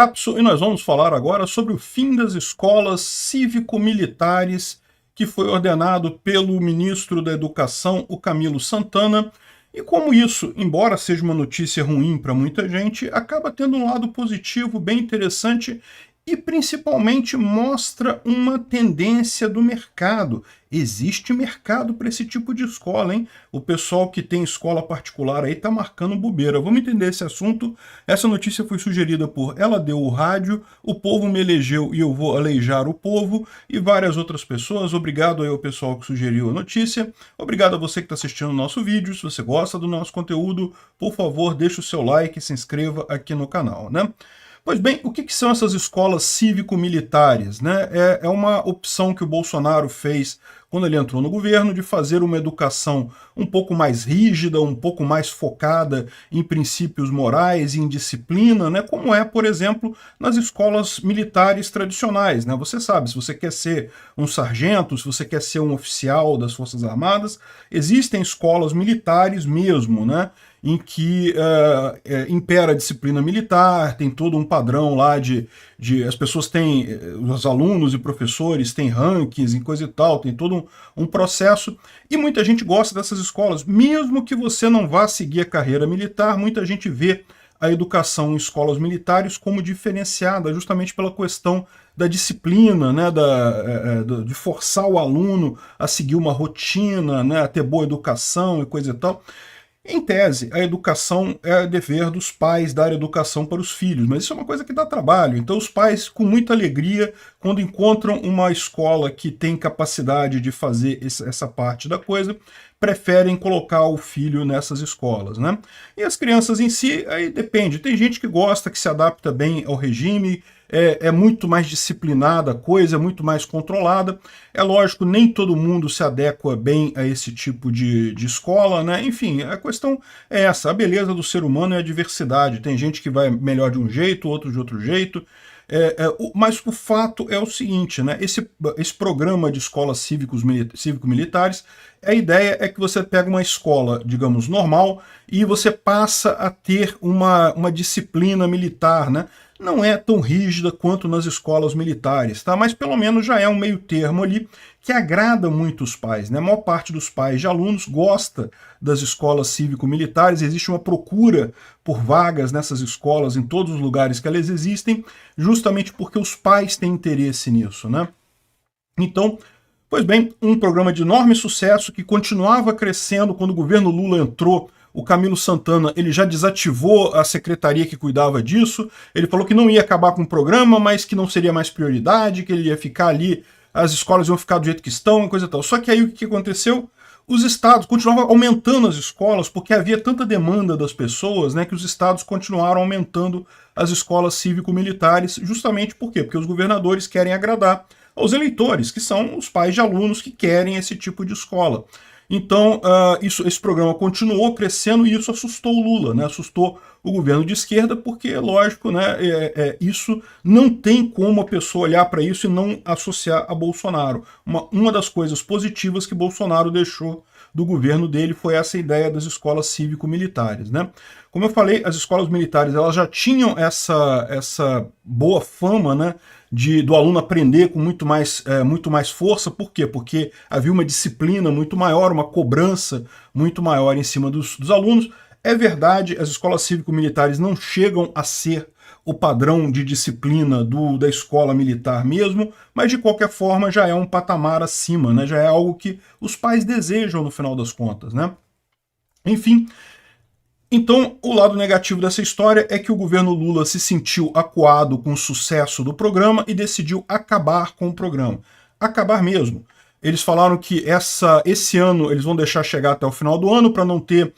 Capso, e nós vamos falar agora sobre o fim das escolas cívico-militares que foi ordenado pelo ministro da Educação, o Camilo Santana, e como isso, embora seja uma notícia ruim para muita gente, acaba tendo um lado positivo bem interessante e principalmente mostra uma tendência do mercado. Existe mercado para esse tipo de escola, hein? O pessoal que tem escola particular aí está marcando bobeira. Vamos entender esse assunto. Essa notícia foi sugerida por Ela Deu o Rádio, O Povo Me Elegeu e Eu Vou Aleijar o Povo e várias outras pessoas. Obrigado aí ao pessoal que sugeriu a notícia. Obrigado a você que está assistindo o nosso vídeo. Se você gosta do nosso conteúdo, por favor, deixe o seu like e se inscreva aqui no canal, né? Pois bem, o que são essas escolas cívico-militares, né? É uma opção que o Bolsonaro fez quando ele entrou no governo, de fazer uma educação um pouco mais rígida, um pouco mais focada em princípios morais e em disciplina, né? Como é, por exemplo, nas escolas militares tradicionais, né? Você sabe, se você quer ser um sargento, se você quer ser um oficial das Forças Armadas, existem escolas militares mesmo, né? Em que impera a disciplina militar, tem todo um padrão lá as pessoas têm, os alunos e professores têm rankings e coisa e tal, tem todo um processo, e muita gente gosta dessas escolas, mesmo que você não vá seguir a carreira militar, muita gente vê a educação em escolas militares como diferenciada, justamente pela questão da disciplina, né, de forçar o aluno a seguir uma rotina, né, a ter boa educação e coisa e tal. Em tese, a educação é dever dos pais dar educação para os filhos, mas isso é uma coisa que dá trabalho. Então os pais, com muita alegria, quando encontram uma escola que tem capacidade de fazer essa parte da coisa, preferem colocar o filho nessas escolas, né? E as crianças em si, aí depende. Tem gente que gosta, que se adapta bem ao regime, é muito mais disciplinada a coisa, é muito mais controlada. É lógico, nem todo mundo se adequa bem a esse tipo de escola, né? Enfim, a questão é essa, a beleza do ser humano é a diversidade. Tem gente que vai melhor de um jeito, outro de outro jeito. Mas o fato é o seguinte, né? Esse programa de escolas cívico-militares, a ideia é que você pega uma escola, digamos, normal, e você passa a ter uma disciplina militar, né? Não é tão rígida quanto nas escolas militares, tá? Mas pelo menos já é um meio termo ali que agrada muito os pais, né? A maior parte dos pais de alunos gosta das escolas cívico-militares, existe uma procura por vagas nessas escolas em todos os lugares que elas existem, justamente porque os pais têm interesse nisso, né? Então, pois bem, um programa de enorme sucesso que continuava crescendo quando o governo Lula entrou. O Camilo Santana, ele já desativou a secretaria que cuidava disso, ele falou que não ia acabar com o programa, mas que não seria mais prioridade, que ele ia ficar ali, as escolas iam ficar do jeito que estão, coisa e tal. Só que aí o que aconteceu? Os estados continuavam aumentando as escolas, porque havia tanta demanda das pessoas, né, que os estados continuaram aumentando as escolas cívico-militares, justamente por quê? Porque os governadores querem agradar aos eleitores, que são os pais de alunos que querem esse tipo de escola. Então, esse programa continuou crescendo e isso assustou o Lula, né? Assustou o governo de esquerda, porque, lógico, né, isso não tem como a pessoa olhar para isso e não associar a Bolsonaro. Uma das coisas positivas que Bolsonaro deixou do governo dele foi essa ideia das escolas cívico-militares, né? Como eu falei, as escolas militares elas já tinham essa boa fama, né, do aluno aprender com muito mais força. Por quê? Porque havia uma disciplina muito maior, uma cobrança muito maior em cima dos alunos. É verdade, as escolas cívico-militares não chegam a ser o padrão de disciplina da escola militar mesmo, mas de qualquer forma já é um patamar acima, né? Já é algo que os pais desejam no final das contas, né? Enfim, então o lado negativo dessa história é que o governo Lula se sentiu acuado com o sucesso do programa e decidiu acabar com o programa. Acabar mesmo. Eles falaram que esse ano eles vão deixar chegar até o final do ano para não ter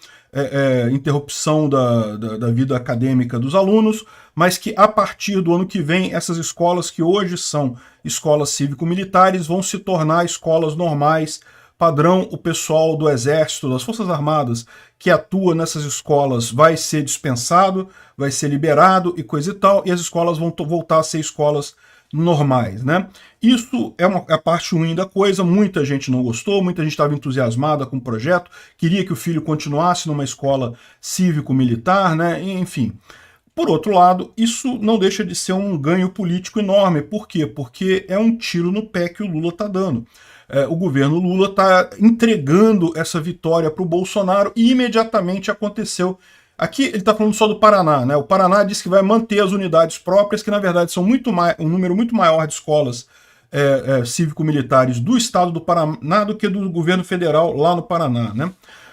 interrupção da vida acadêmica dos alunos, mas que a partir do ano que vem, essas escolas que hoje são escolas cívico-militares vão se tornar escolas normais, padrão. O pessoal do Exército, das Forças Armadas, que atua nessas escolas vai ser dispensado, vai ser liberado e coisa e tal, e as escolas vão voltar a ser escolas normais, né? Isso é a parte ruim da coisa, muita gente não gostou, muita gente estava entusiasmada com o projeto, queria que o filho continuasse numa escola cívico-militar, né? Enfim. Por outro lado, isso não deixa de ser um ganho político enorme. Por quê? Porque é um tiro no pé que o Lula está dando. O governo Lula está entregando essa vitória para o Bolsonaro e imediatamente aconteceu. Aqui ele está falando só do Paraná, né? O Paraná diz que vai manter as unidades próprias, que na verdade são um número muito maior de escolas cívico-militares do estado do Paraná do que do governo federal lá no Paraná, né?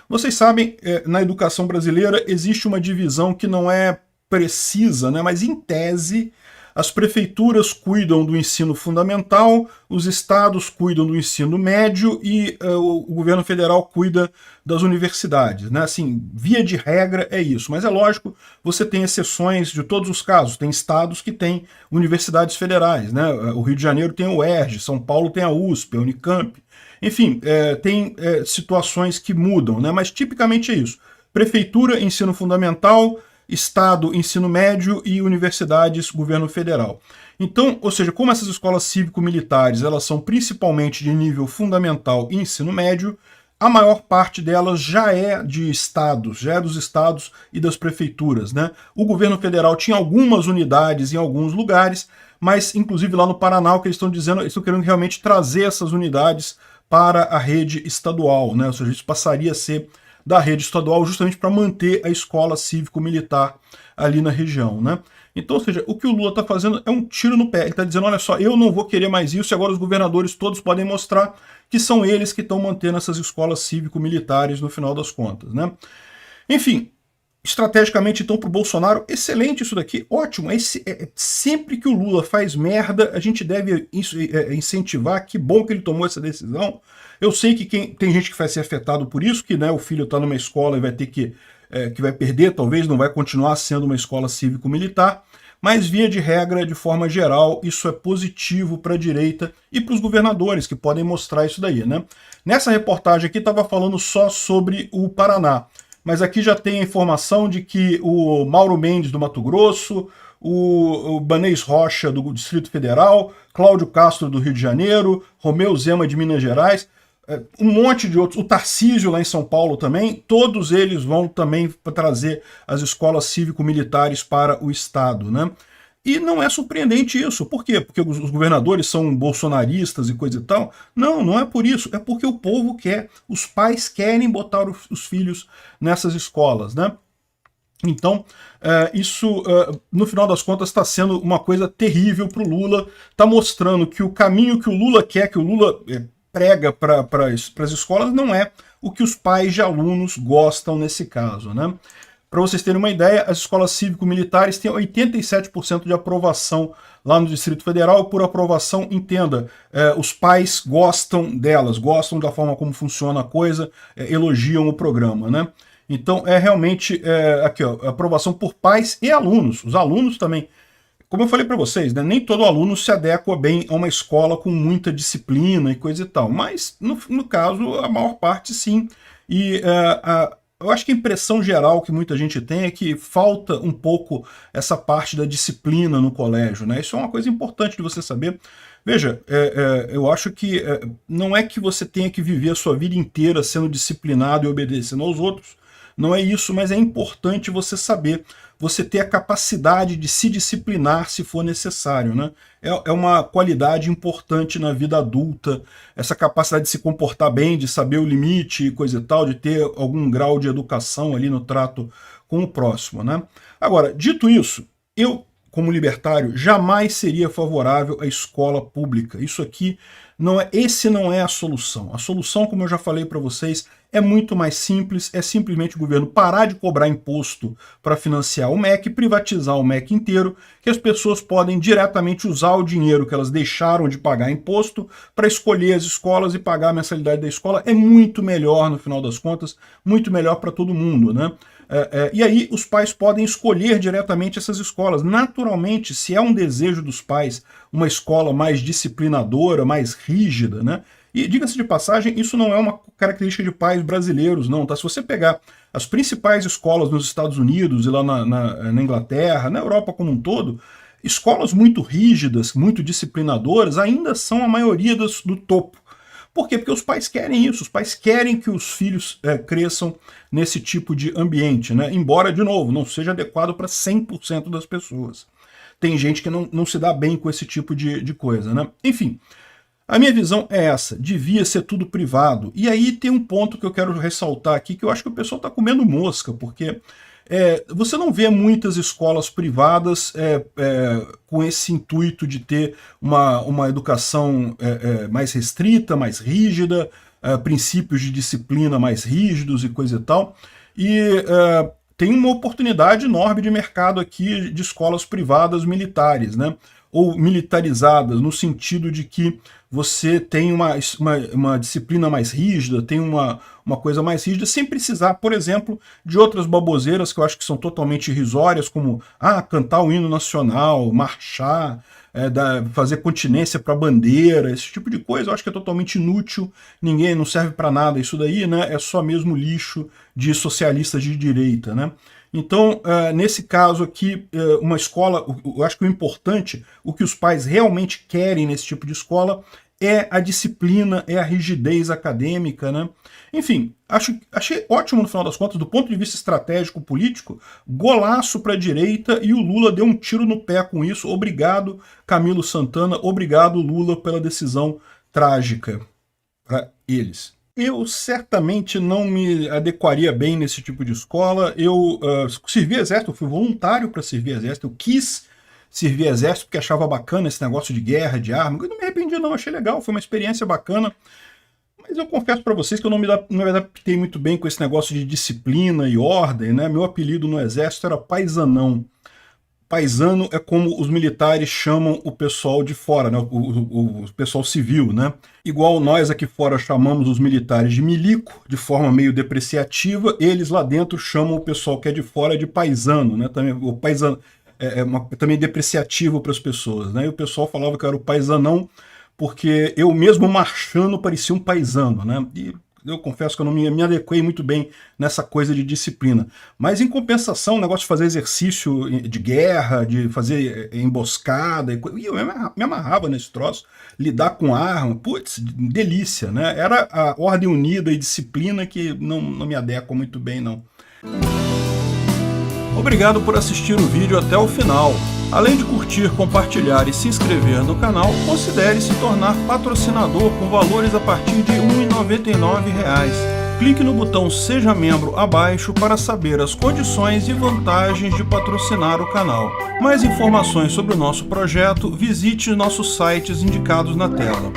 Vocês sabem, na educação brasileira existe uma divisão que não é precisa, né? Mas em tese as prefeituras cuidam do ensino fundamental, os estados cuidam do ensino médio e o governo federal cuida das universidades, né? Assim, via de regra é isso, mas é lógico, você tem exceções de todos os casos, tem estados que têm universidades federais, né? O Rio de Janeiro tem o UERJ, São Paulo tem a USP, a Unicamp, enfim, tem situações que mudam, né? Mas tipicamente é isso, prefeitura, ensino fundamental, Estado, ensino médio e universidades, governo federal. Então, ou seja, como essas escolas cívico-militares elas são principalmente de nível fundamental e ensino médio, a maior parte delas já é de estados, já é dos estados e das prefeituras, né? O governo federal tinha algumas unidades em alguns lugares, mas inclusive lá no Paraná o que eles estão dizendo, eles estão querendo realmente trazer essas unidades para a rede estadual, né? Ou seja, isso passaria a ser da rede estadual justamente para manter a escola cívico-militar ali na região, né? Então, ou seja, o que o Lula está fazendo é um tiro no pé. Ele está dizendo, olha só, eu não vou querer mais isso e agora os governadores todos podem mostrar que são eles que estão mantendo essas escolas cívico-militares no final das contas, né? Enfim, estrategicamente, então, para o Bolsonaro, excelente isso daqui, ótimo. Sempre que o Lula faz merda, a gente deve incentivar, que bom que ele tomou essa decisão. Eu sei que tem gente que vai ser afetado por isso, que né, o filho está numa escola e vai ter que vai perder, talvez não vai continuar sendo uma escola cívico-militar, mas via de regra, de forma geral, isso é positivo para a direita e para os governadores, que podem mostrar isso daí, né? Nessa reportagem aqui estava falando só sobre o Paraná, mas aqui já tem a informação de que o Mauro Mendes do Mato Grosso, o Banês Rocha do Distrito Federal, Cláudio Castro do Rio de Janeiro, Romeu Zema de Minas Gerais, um monte de outros, o Tarcísio lá em São Paulo também, todos eles vão também trazer as escolas cívico-militares para o Estado, né? E não é surpreendente isso. Por quê? Porque os governadores são bolsonaristas e coisa e tal? Não, não é por isso. É porque o povo quer, os pais querem botar os filhos nessas escolas, né? Então, isso, no final das contas, está sendo uma coisa terrível para o Lula. Está mostrando que o caminho que o Lula quer, que o Lula prega para as escolas, não é o que os pais de alunos gostam nesse caso, né? Para vocês terem uma ideia, as escolas cívico-militares têm 87% de aprovação lá no Distrito Federal. Por aprovação, entenda, os pais gostam delas, gostam da forma como funciona a coisa, elogiam o programa, né? Então, realmente, aqui, ó, aprovação por pais e alunos. Os alunos também. Como eu falei para vocês, né, nem todo aluno se adequa bem a uma escola com muita disciplina e coisa e tal, mas, no caso, a maior parte sim. E eu acho que a impressão geral que muita gente tem é que falta um pouco essa parte da disciplina no colégio, né? Isso é uma coisa importante de você saber. Veja, eu acho que não é que você tenha que viver a sua vida inteira sendo disciplinado e obedecendo aos outros, não é isso, mas é importante você saber, você ter a capacidade de se disciplinar se for necessário, né? É uma qualidade importante na vida adulta, essa capacidade de se comportar bem, de saber o limite e coisa e tal, de ter algum grau de educação ali no trato com o próximo, né? Agora, dito isso, eu, como libertário, jamais seria favorável à escola pública. Isso aqui esse não é a solução. A solução, como eu já falei para vocês, é muito mais simples, é simplesmente o governo parar de cobrar imposto para financiar o MEC, privatizar o MEC inteiro, que as pessoas podem diretamente usar o dinheiro que elas deixaram de pagar imposto para escolher as escolas e pagar a mensalidade da escola. É muito melhor, no final das contas, muito melhor para todo mundo, né? E aí os pais podem escolher diretamente essas escolas. Naturalmente, se é um desejo dos pais uma escola mais disciplinadora, mais rígida, né? E diga-se de passagem, isso não é uma característica de pais brasileiros, não, tá? Se você pegar as principais escolas nos Estados Unidos e lá na Inglaterra, na Europa como um todo, escolas muito rígidas, muito disciplinadoras, ainda são a maioria do topo. Por quê? Porque os pais querem isso, os pais querem que os filhos cresçam nesse tipo de ambiente, né? Embora, de novo, não seja adequado para 100% das pessoas. Tem gente que não se dá bem com esse tipo de coisa, né? Enfim, a minha visão é essa, devia ser tudo privado. E aí tem um ponto que eu quero ressaltar aqui, que eu acho que o pessoal está comendo mosca, porque você não vê muitas escolas privadas com esse intuito de ter uma educação mais restrita, mais rígida, princípios de disciplina mais rígidos e coisa e tal. E tem uma oportunidade enorme de mercado aqui de escolas privadas militares, né? Ou militarizadas, no sentido de que você tem uma disciplina mais rígida, tem uma coisa mais rígida, sem precisar, por exemplo, de outras baboseiras que eu acho que são totalmente irrisórias, como cantar o hino nacional, marchar, fazer continência para a bandeira, esse tipo de coisa eu acho que é totalmente inútil, não serve para nada isso daí, né? É só mesmo lixo de socialistas de direita, né? Então, nesse caso aqui, uma escola, eu acho que o importante, o que os pais realmente querem nesse tipo de escola é a disciplina, é a rigidez acadêmica, né? Enfim, achei ótimo no final das contas, do ponto de vista estratégico político, golaço para a direita e o Lula deu um tiro no pé com isso. Obrigado, Camilo Santana, obrigado, Lula, pela decisão trágica para eles. Eu certamente não me adequaria bem nesse tipo de escola. Eu servi exército, eu fui voluntário para servir exército, eu quis servir exército porque achava bacana esse negócio de guerra, de arma. Eu não me arrependi não, achei legal, foi uma experiência bacana. Mas eu confesso para vocês que eu não me adaptei muito bem com esse negócio de disciplina e ordem, né? Meu apelido no exército era Paizanão. Paisano é como os militares chamam o pessoal de fora, né? O pessoal civil, né? Igual nós aqui fora chamamos os militares de milico, de forma meio depreciativa, eles lá dentro chamam o pessoal que é de fora de paisano, né? Também, o paisano também depreciativo para as pessoas, né? E o pessoal falava que eu era o paisanão, porque eu mesmo marchando parecia um paisano, né? E eu confesso que eu não me adequei muito bem nessa coisa de disciplina. Mas, em compensação, o negócio de fazer exercício de guerra, de fazer emboscada, e eu me amarrava nesse troço, lidar com arma, putz, delícia, né? Era a ordem unida e disciplina que não me adequa muito bem, não. Obrigado por assistir o vídeo até o final. Além de curtir, compartilhar e se inscrever no canal, considere se tornar patrocinador com valores a partir de R$ 1,99. Clique no botão Seja Membro abaixo para saber as condições e vantagens de patrocinar o canal. Mais informações sobre o nosso projeto, visite nossos sites indicados na tela.